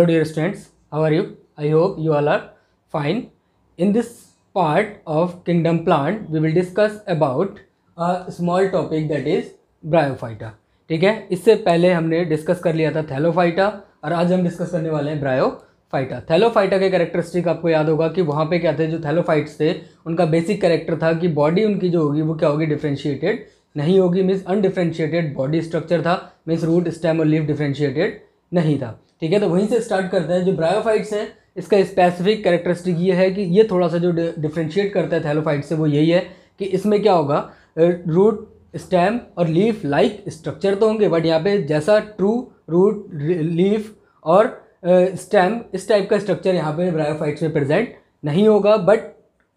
Hello dear students, how are you? I hope you all are fine. In this part of Kingdom Plant, we will discuss about a small topic that is Bryophyta. ठीक है, इससे पहले हमने discuss कर लिया था Thallophyta और आज हम डिस्कस करने वाले हैं ब्रायोफाइटा। थैलोफाइटा के कैरेक्टरिस्टिक आपको याद होगा कि वहाँ पे क्या थे, जो थैलोफाइट्स थे उनका बेसिक कैरेक्टर था कि बॉडी उनकी जो होगी वो क्या होगी, डिफ्रेंशिएटेड नहीं होगी, मीन्स अनडिफ्रेंशिएटेड बॉडी स्ट्रक्चर था, मीन्स रूट स्टेम और लीफ डिफ्रेंशिएटेड नहीं था। ठीक है, तो वहीं से स्टार्ट करते हैं। जो ब्रायोफाइट्स हैं इसका स्पेसिफिक कैरेक्टरिस्टिक ये है कि ये थोड़ा सा जो डिफ्रेंशिएट करता है थैलोफाइट से वो यही है कि इसमें क्या होगा, रूट स्टेम और लीफ लाइक स्ट्रक्चर तो होंगे, बट यहाँ पे जैसा ट्रू रूट लीफ और स्टेम इस टाइप का स्ट्रक्चर यहाँ पे ब्रायोफाइट्स में प्रेजेंट नहीं होगा, बट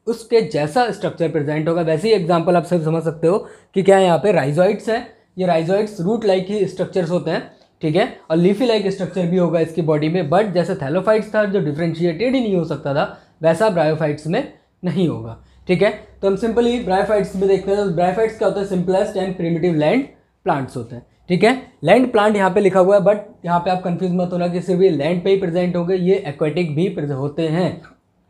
उसके जैसा स्ट्रक्चर प्रेजेंट होगा। वैसे ही एग्जांपल आप सब समझ सकते हो कि क्या है, यहाँ पे राइजोइड्स है, ये राइजोइड्स रूट लाइक ही स्ट्रक्चर्स होते हैं। ठीक है, और लीफी लाइक स्ट्रक्चर भी होगा इसकी बॉडी में, बट जैसे थैलोफाइट्स था जो डिफ्रेंशिएटेड ही नहीं हो सकता था, वैसा ब्रायोफाइट्स में नहीं होगा। ठीक है, तो हम सिंपली ब्रायोफाइट्स में देखते हैं। तो ब्रायोफाइट्स क्या होता है, simplest and primitive land plants होते हैं। ठीक है, लैंड प्लांट यहाँ पे लिखा हुआ है, बट यहाँ पे आप कंफ्यूज मत होना कि सिर्फ ये लैंड पे ही प्रेजेंट होंगे, ये एक्वेटिक भी होते हैं।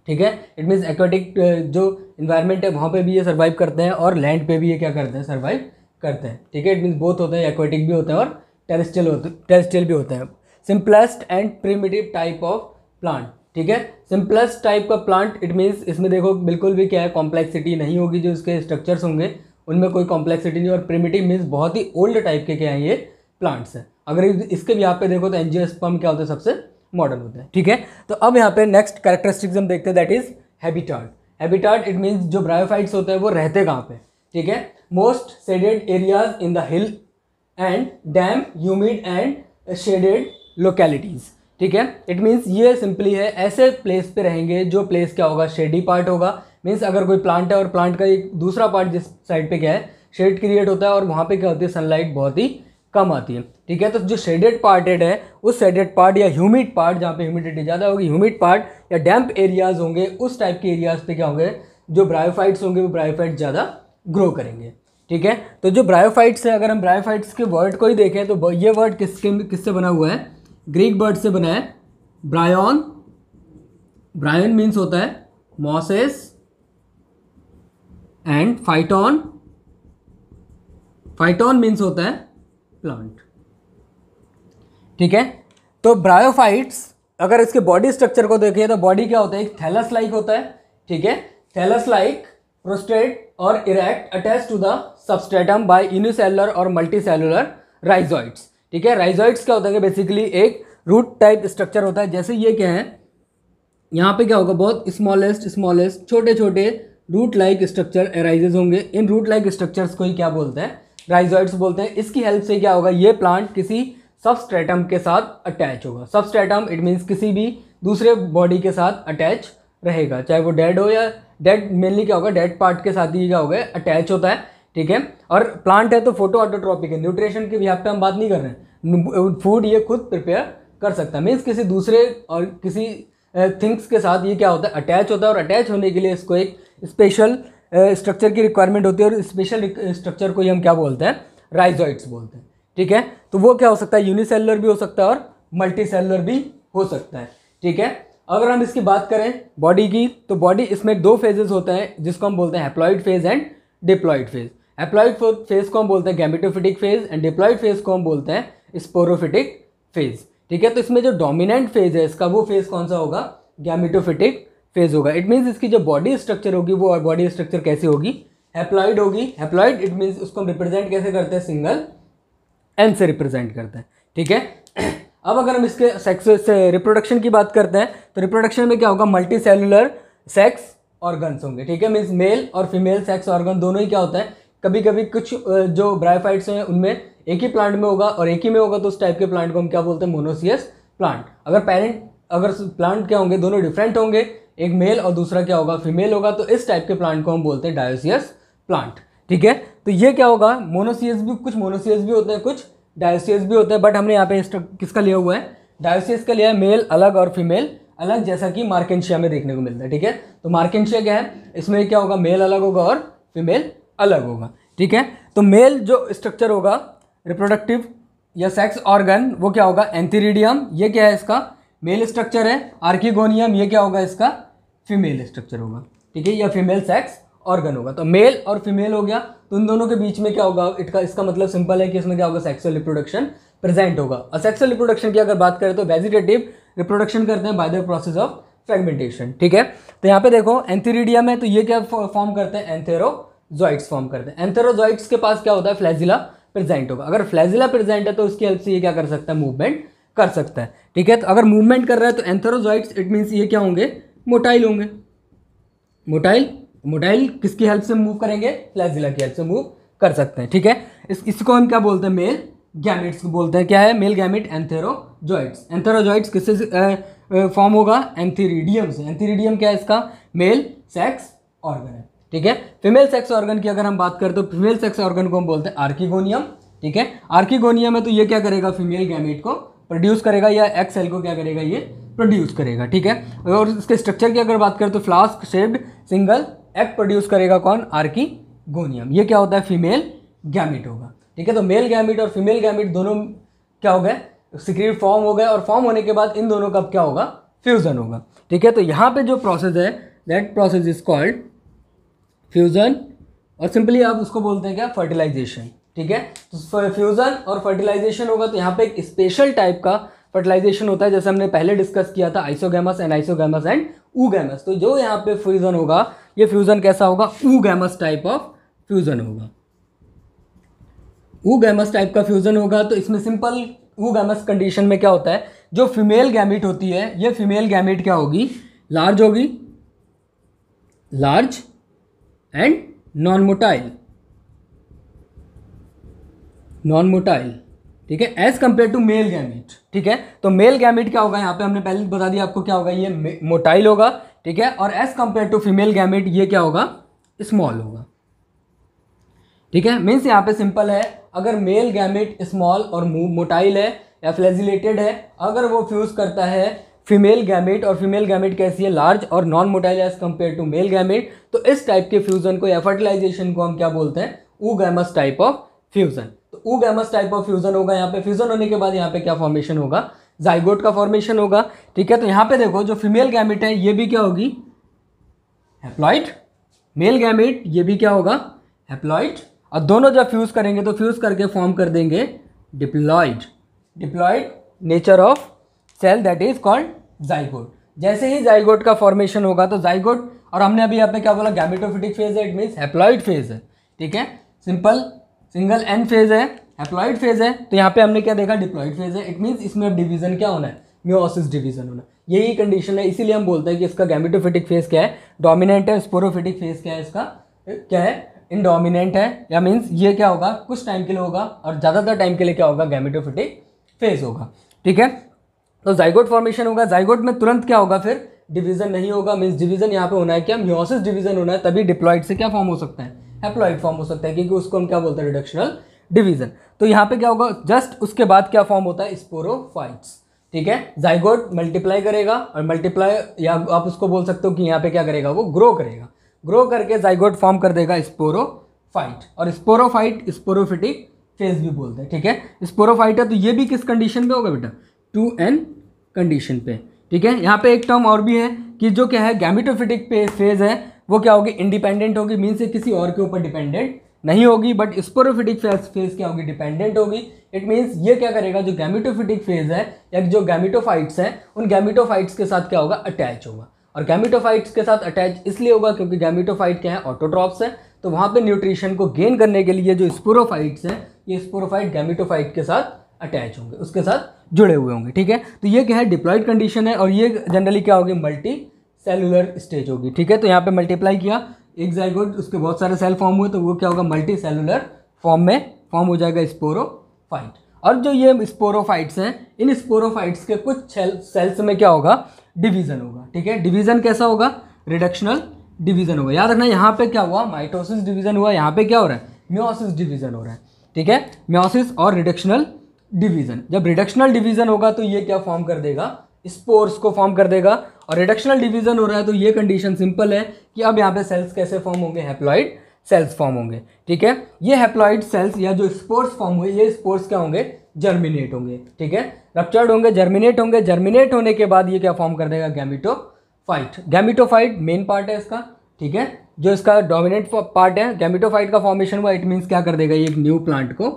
ठीक है, इट मीन्स एक्वेटिक जो इन्वायरमेंट है वहाँ पे भी ये सर्वाइव करते हैं और लैंड पे भी ये क्या करते हैं, सर्वाइव करते हैं। ठीक है, इट मीन्स बोथ होते हैं, एक्वेटिक भी होते हैं और टेरेस्ट्रियल भी होते हैं। Simplest and primitive type of plant. ठीक है, सिंपलेस्ट टाइप का प्लांट, इट मीन्स इसमें देखो बिल्कुल भी क्या है, कॉम्प्लेक्सिटी नहीं होगी, जो इसके स्ट्रक्चर्स होंगे उनमें कोई कॉम्प्लेक्सिटी नहीं। और प्रिमिटिव मीन्स बहुत ही ओल्ड टाइप के क्या है ये प्लांट्स हैं। अगर इसके भी यहाँ पे देखो तो एंजियोस्पर्म क्या होता है, सबसे मॉडर्न होते हैं। ठीक है, तो अब यहाँ पे नेक्स्ट कैरेक्टरिस्टिक्स हम देखते हैं, that is habitat. Habitat it means जो ब्रायोफाइट्स होते हैं वो रहते कहाँ पे। ठीक है, most shaded areas in the hill and dam humid and shaded localities. ठीक है, इट मीन्स ये सिंपली है, ऐसे प्लेस पे रहेंगे जो प्लेस क्या होगा, शेडी पार्ट होगा। मीन्स अगर कोई प्लांट है और प्लांट का एक दूसरा पार्ट जिस साइड पे क्या है, शेड क्रिएट होता है और वहाँ पे क्या होती है, सनलाइट बहुत ही कम आती है। ठीक है, तो जो शेडेड पार्टेड है उस शेडेड पार्ट या ह्यूमिड पार्ट जहाँ पे ह्यूमिडिटी ज़्यादा होगी, ह्यूमिड पार्ट या डैम्प एरियाज होंगे, उस टाइप के एरियाज पे क्या होंगे, जो ब्रायोफाइट्स होंगे वो ब्रायोफाइट्स ज़्यादा ग्रो करेंगे। ठीक है, तो जो ब्रायोफाइट्स है, अगर हम ब्रायोफाइट्स के वर्ड को ही देखें तो ये वर्ड किससे बना हुआ है, ग्रीक वर्ड से बना है, ब्रायन। ब्रायन मीन्स होता है मॉसेस एंड फाइटॉन। फाइटॉन मीन्स होता है प्लांट। ठीक है, तो ब्रायोफाइट्स अगर इसके बॉडी स्ट्रक्चर को देखें तो बॉडी क्या होता है, एक थैलस लाइक होता है। ठीक है, थैलस लाइक प्रोस्ट्रेट और erect attach to the substratum by unicellular और मल्टीसेलुलर राइजोइड्स। ठीक है, राइजोइड्स क्या होता है, बेसिकली एक रूट टाइप स्ट्रक्चर होता है। जैसे ये क्या है, यहाँ पे क्या होगा, बहुत स्मॉलेस्ट छोटे छोटे रूट लाइक स्ट्रक्चर एराइजेज होंगे। इन रूट लाइक स्ट्रक्चर्स को ही क्या बोलते हैं, राइजोइड्स बोलते हैं। इसकी हेल्प से क्या होगा, ये प्लांट किसी सबस्ट्रेटम के साथ अटैच होगा। सबस्ट्रेटम इट मीन्स किसी भी दूसरे बॉडी के साथ अटैच रहेगा, चाहे वो डेड हो या डेड, मेनली क्या होगा, डेड पार्ट के साथ ही क्या होगा, अटैच होता है। ठीक है, और प्लांट है तो फोटो ऑटोट्रॉपिक है, न्यूट्रिशन की भी यहाँ पे हम बात नहीं कर रहे हैं, फूड ये खुद प्रिपेयर कर सकता है। मीन्स किसी दूसरे और किसी थिंग्स के साथ ये क्या होता है, अटैच होता है। और अटैच होने के लिए इसको एक स्पेशल स्ट्रक्चर की रिक्वायरमेंट होती है, और स्पेशल स्ट्रक्चर को ही हम क्या बोलते हैं, राइजोइड्स बोलते हैं। ठीक है, तो वो क्या हो सकता है, यूनिसेलुलर भी हो सकता है और मल्टीसेलुलर भी हो सकता है। ठीक है, अगर हम इसकी बात करें बॉडी की, तो बॉडी इसमें दो फेजेस होते हैं जिसको हम बोलते हैं haploid phase and diploid phase. Haploid phase को हम बोलते हैं gametophytic phase and diploid phase को हम बोलते हैं स्पोरोफिटिक फेज। ठीक है, तो इसमें जो डोमिनेंट फेज है इसका, वो फेज कौन सा होगा, गैमेटोफिटिक फेज होगा। इट मीन्स इसकी जो बॉडी स्ट्रक्चर होगी वो बॉडी स्ट्रक्चर कैसी होगी, हैप्लॉइड होगी। हैप्लॉइड इट मीन्स उसको हम रिप्रेजेंट कैसे करते हैं, सिंगल एन से रिप्रेजेंट करते हैं। ठीक है, अब अगर हम इसके सेक्स से रिप्रोडक्शन की बात करते हैं तो रिप्रोडक्शन में क्या होगा, मल्टी सेलुलर सेक्स ऑर्गन्स होंगे। ठीक है, मीन्स मेल और फीमेल सेक्स ऑर्गन दोनों ही क्या होता है, कभी कभी कुछ जो ब्रायोफाइट्स हैं उनमें एक ही प्लांट में होगा और एक ही में होगा, तो उस टाइप के प्लांट को हम क्या बोलते हैं, मोनोसियस प्लांट। अगर प्लांट क्या होंगे, दोनों डिफरेंट होंगे, एक मेल और दूसरा क्या होगा, फीमेल होगा, तो इस टाइप के प्लांट को हम बोलते हैं डायोसियस प्लांट। ठीक है, तो ये क्या होगा, मोनोसियस भी, कुछ मोनोसियस भी होते हैं, कुछ डायोसियस भी होते हैं, बट हमने यहाँ पे किसका लिया हुआ है, डायोसियस का लिया है, मेल अलग और फीमेल अलग, जैसा कि मार्केंशिया में देखने को मिलता है। ठीक है, तो मार्केंशिया क्या है, इसमें क्या होगा, मेल अलग होगा और फीमेल अलग होगा। ठीक है, तो मेल जो स्ट्रक्चर होगा रिप्रोडक्टिव या सेक्स ऑर्गन वो क्या होगा, एंथीरिडियम। ये क्या है इसका, मेल स्ट्रक्चर है, आर्किगोनियम ये क्या होगा इसका फीमेल स्ट्रक्चर होगा, ठीक है, या फीमेल सेक्स ऑर्गन होगा। तो मेल और फीमेल हो गया, तो इन दोनों के बीच में क्या होगा, इसका मतलब सिंपल है कि इसमें क्या होगा, सेक्सुअल रिप्रोडक्शन प्रेजेंट होगा। और सेक्सुअल रिप्रोडक्शन की अगर बात करें तो वेजिटेटिव रिप्रोडक्शन करते हैं by the process of fragmentation, ठीक है। तो यहाँ पे देखो एंथीरिडियम है, तो ये क्या फॉर्म करते हैं, एंथेरोजॉइट्स फॉर्म करते हैं। एंथेरोजॉइट्स के पास क्या होता है, फ्लैजिला प्रेजेंट होगा। अगर फ्लैजिला प्रेजेंट है तो उसकी हेल्प से ये क्या कर सकता है, मूवमेंट कर सकता है, ठीक है। तो अगर मूवमेंट कर रहा है तो एंथेरोजॉइट्स, इट मीन्स ये क्या होंगे, मोटाइल होंगे। मोटाइल किसकी हेल्प से मूव करेंगे, फ्लैजिला की हेल्प से मूव कर सकते हैं, ठीक है। इसको हम क्या बोलते हैं, मेल गैमेट्स बोलते हैं। क्या है, मेल गैमेट एंथेरोजॉइट्स। एंथेरोजॉइट्स किससे फॉर्म होगा, एंथीरिडियम से। एंथीरिडियम क्या है, इसका मेल सेक्स ऑर्गन है, ठीक है। फीमेल सेक्स ऑर्गन की अगर हम बात करें तो फीमेल सेक्स ऑर्गन को हम बोलते हैं आर्किगोनियम, ठीक है। आर्किगोनियम है तो ये क्या करेगा, फीमेल गैमेट को प्रोड्यूस करेगा, या एक्स सेल को क्या करेगा, ये प्रोड्यूस करेगा, ठीक है। और इसके स्ट्रक्चर की अगर बात करें तो flask shaped single egg produce करेगा कौन, आर्किगोनियम। ये क्या होता है, फीमेल गैमेट होगा, ठीक है। तो मेल गैमेट और फीमेल गैमेट दोनों क्या हो गए, सिक्रीट फॉर्म हो गए, और फॉर्म होने के बाद इन दोनों का क्या होगा, फ्यूजन होगा, ठीक है। तो यहाँ पे जो प्रोसेस है, that process is called fusion, और सिंपली आप उसको बोलते हैं क्या, फर्टिलाइजेशन, ठीक है। तो फ्यूजन और फर्टिलाइजेशन होगा, तो यहाँ पे एक स्पेशल टाइप का फर्टिलाइजेशन होता है, जैसे हमने पहले डिस्कस किया था, आइसोगैमस एंड ऊगैमस। तो जो यहाँ पे फ्यूजन होगा, ये फ्यूजन कैसा होगा, ऊगैमस टाइप ऑफ फ्यूजन होगा। ऊगैमस टाइप का फ्यूजन होगा, तो इसमें सिंपल ऊगैमस कंडीशन में क्या होता है, जो फीमेल गैमेट होती है, ये फीमेल गैमेट क्या होगी, लार्ज होगी, लार्ज एंड नॉन मोटाइल, ठीक है, as compare to male gamete, ठीक है। तो मेल गैमेट क्या होगा, यहाँ पे हमने पहले बता दिया आपको क्या होगा, ये मोटाइल होगा, ठीक है। और as compare to female gamete ये क्या होगा, स्मॉल होगा, ठीक है। मीन्स यहाँ पे सिंपल है, अगर मेल गैमेट स्मॉल और मोटाइल है या फ्लैजिलेटेड है, अगर वो फ्यूज करता है फीमेल गैमेट, और फीमेल गैमेट कैसी है, लार्ज और non motile as compare to male gamete, तो इस टाइप के फ्यूजन को या फर्टिलाइजेशन को हम क्या बोलते हैं, ऊगैमस टाइप ऑफ फ्यूजन। तो ऊगैमस टाइप ऑफ फ्यूजन होगा। यहाँ पे फ्यूजन होने के बाद यहाँ पे क्या फॉर्मेशन होगा, जाइगोट का फॉर्मेशन होगा, ठीक है। तो यहाँ पे देखो जो फीमेल गैमेट है ये भी क्या होगी, हैप्लॉइड, मेल गैमेट ये भी क्या होगा, हैप्लॉइड, और दोनों जब फ्यूज करेंगे तो फ्यूज करके फॉर्म कर देंगे diploid nature of cell, that is called zygote. जैसे ही जाइगोट का फॉर्मेशन होगा तो जाइगोट, और हमने अभी यहाँ पे क्या बोला, गैमेटोफिटिक फेज है, इट मीन्स हैप्लॉइड फेज है, ठीक है। सिंपल सिंगल एन फेज है, हैप्लॉइड फेज है। तो यहाँ पे हमने क्या देखा, डिप्लॉइड फेज है, इट मीन्स इसमें अब डिवीजन क्या होना है, मियोसिस डिवीजन होना, यही कंडीशन है। इसीलिए हम बोलते हैं कि इसका गैमेटोफिटिक फेज क्या है, डोमिनेंट है। स्पोरोफिटिक फेज क्या है, इसका क्या है, इनडोमिनेंट है, या मीन्स ये क्या होगा, कुछ टाइम के लिए होगा, और ज़्यादातर टाइम के लिए क्या होगा, गैमेटोफिटिक फेज होगा, ठीक है। तो जाइगोट फॉर्मेशन होगा, जाइगोट में तुरंत क्या होगा, फिर डिवीजन नहीं होगा, मीन्स डिवीजन यहाँ पे होना है क्या, मियोसिस डिवीजन होना है, तभी डिप्लॉइड से क्या फॉर्म हो सकता है, हैप्लॉइड फॉर्म हो सकता है, क्योंकि उसको हम क्या बोलते हैं, रिडक्शनल डिवीजन। तो यहाँ पे क्या होगा, जस्ट उसके बाद क्या फॉर्म होता है, स्पोरोफाइट्स, ठीक है। जाइगोट मल्टीप्लाई करेगा, और मल्टीप्लाई, या आप उसको बोल सकते हो कि यहाँ पे क्या करेगा, वो ग्रो करेगा, ग्रो करके जाइगोट फॉर्म कर देगा स्पोरोफाइट, और स्पोरोफाइट स्पोरोफिटिक फेज भी बोलते हैं, ठीक है। स्पोरोफाइट है तो ये भी किस कंडीशन पे होगा बेटा, 2n कंडीशन पे, ठीक है। यहाँ पे एक टर्म और भी है कि जो क्या है, गैमेटोफिटिक फेज है वो क्या होगी, इंडिपेंडेंट होगी, मीन्स ये किसी और के ऊपर डिपेंडेंट नहीं होगी, बट स्पोरोफिटिक फेज क्या होगी, डिपेंडेंट होगी। इट मीन्स ये क्या करेगा, जो गैमेटोफिटिक फेज है या जो गैमेटोफाइट्स हैं, उन गैमेटोफाइट्स के साथ क्या होगा, अटैच होगा। और गैमेटोफाइट्स के साथ अटैच इसलिए होगा क्योंकि गैमेटोफाइट क्या है, ऑटोट्रॉप्स है, तो वहाँ पे न्यूट्रिशन को गेन करने के लिए जो स्पोरोफाइट्स हैं, ये स्पोरोफाइट गैमेटोफाइट के साथ अटैच होंगे, उसके साथ जुड़े हुए होंगे, ठीक है। तो ये क्या है, डिप्लॉइड कंडीशन है, और ये जनरली क्या होगी, मल्टी सेलुलर स्टेज होगी, ठीक है। तो यहाँ पे मल्टीप्लाई किया एक जाइगोट, उसके बहुत सारे सेल फॉर्म हुए, तो वो क्या होगा, मल्टी सेलुलर फॉर्म में फॉर्म हो जाएगा स्पोरोफाइट। और जो ये स्पोरोफाइट्स हैं, इन स्पोरोफाइट्स के कुछ सेल्स में क्या होगा, डिवीजन होगा, ठीक है। डिवीजन कैसा होगा, रिडक्शनल डिवीजन होगा। याद रखना यहाँ पे क्या हुआ, माइटोसिस डिवीजन हुआ, यहाँ पे क्या हो रहा है, मियोसिस डिवीजन हो रहा है, ठीक है। मियोसिस और रिडक्शनल डिवीजन, जब रिडक्शनल डिवीजन होगा तो ये क्या फॉर्म कर देगा, स्पोर्स को फॉर्म कर देगा। और रिडक्शनल डिवीजन हो रहा है तो ये कंडीशन सिंपल है कि अब यहाँ पे सेल्स कैसे फॉर्म होंगे, हैप्लॉइड सेल्स फॉर्म होंगे, ठीक है। ये हैप्लॉइड सेल्स या जो स्पोर्स फॉर्म हुए, ये स्पोर्स क्या होंगे, जर्मिनेट होंगे, ठीक है, रप्चर्ड होंगे, जर्मिनेट होने के बाद ये क्या फॉर्म कर देगा, गैमेटोफाइट। गैमेटोफाइट मेन पार्ट है इसका, ठीक है, जो इसका डोमिनेंट पार्ट है, गैमेटोफाइट का फॉर्मेशन हुआ, इट मीन्स क्या कर देगा, ये एक न्यू प्लांट को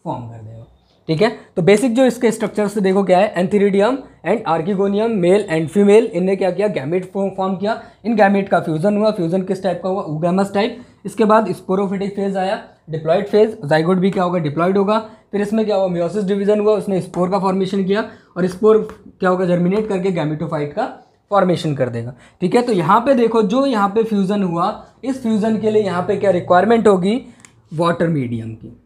फॉर्म कर देगा, ठीक है। तो बेसिक जो इसके स्ट्रक्चर से देखो क्या है, antheridium and archegonium, male and female, इनने क्या किया, गैमेट फॉर्म किया, इन गैमेट का फ्यूजन हुआ, फ्यूजन किस टाइप का हुआ, ऊगैमस टाइप। इसके बाद स्पोरोफिटिक फेज आया, डिप्लॉइड फेज, जाइगोट भी क्या होगा, डिप्लॉइड होगा। फिर इसमें क्या हुआ, मियोसिस डिवीजन हुआ, उसने स्पोर का फॉर्मेशन किया, और स्पोर क्या होगा, जर्मिनेट करके गैमेटोफाइट का फॉर्मेशन कर देगा, ठीक है। तो यहाँ पे देखो, जो यहाँ पे फ्यूजन हुआ, इस फ्यूजन के लिए यहाँ पे क्या रिक्वायरमेंट होगी, वाटर मीडियम की।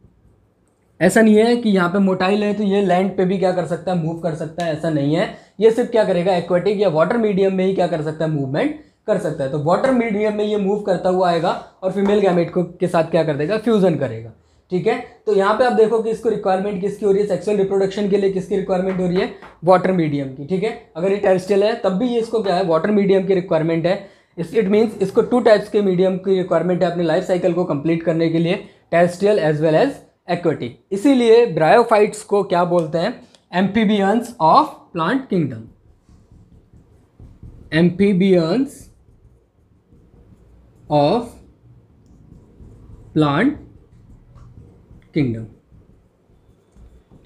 ऐसा नहीं है कि यहाँ पे मोटाइल है तो ये लैंड पे भी क्या कर सकता है, मूव कर सकता है, ऐसा नहीं है। ये सिर्फ क्या करेगा, एक्वेटिक या वाटर मीडियम में ही क्या कर सकता है, मूवमेंट कर सकता है। तो वाटर मीडियम में ये मूव करता हुआ आएगा और फीमेल गैमेट को के साथ क्या कर देगा, फ्यूजन करेगा, ठीक है। तो यहाँ पे आप देखो कि इसको रिक्वायरमेंट किसकी हो रही है, सेक्सुअल रिप्रोडक्शन के लिए किसकी रिक्वायरमेंट हो रही है, वाटर मीडियम की, ठीक है। अगर ये टेरेस्ट्रियल है तब भी ये इसको क्या है, वाटर मीडियम की रिक्वायरमेंट है। इट मीन्स इसको 2 टाइप्स के मीडियम की रिक्वायरमेंट है अपने लाइफ साइकिल को कंप्लीट करने के लिए, terrestrial as well as aquatic. इसीलिए ब्रायोफाइट्स को क्या बोलते हैं, amphibians of plant kingdom, amphibians of plant kingdom,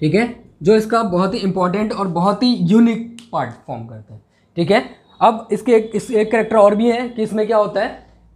ठीक है, जो इसका बहुत ही इंपॉर्टेंट और बहुत ही यूनिक पार्ट फॉर्म करते हैं, ठीक है। अब इसके एक करेक्टर और भी है कि इसमें क्या होता है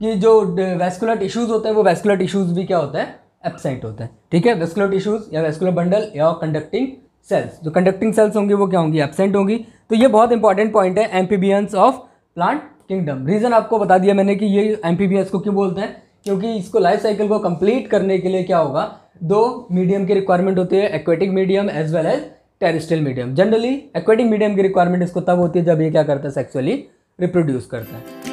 कि जो वेस्कुलर टिश्यूज होते हैं, वो वेस्कुलर टिश्यूज भी क्या होता है, एब्सेंट होता है, ठीक है। वेस्कुलर टिश्यूज या वेस्कुलर बंडल या कंडक्टिंग सेल्स, जो कंडक्टिंग सेल्स होंगी वो क्या होंगी, एब्सेंट होंगी। तो ये बहुत इंपॉर्टेंट पॉइंट है, amphibians of plant kingdom. Reason आपको बता दिया मैंने कि ये एम्फीबियंस को क्यों बोलते हैं, क्योंकि इसको लाइफ साइकिल को कंप्लीट करने के लिए क्या होगा, 2 मीडियम की रिक्वायरमेंट होती है, aquatic medium as well as terrestrial medium. Generally aquatic medium की रिक्वायरमेंट इसको तब होती है जब ये क्या करता है, सेक्सुअली रिप्रोड्यूस करता है।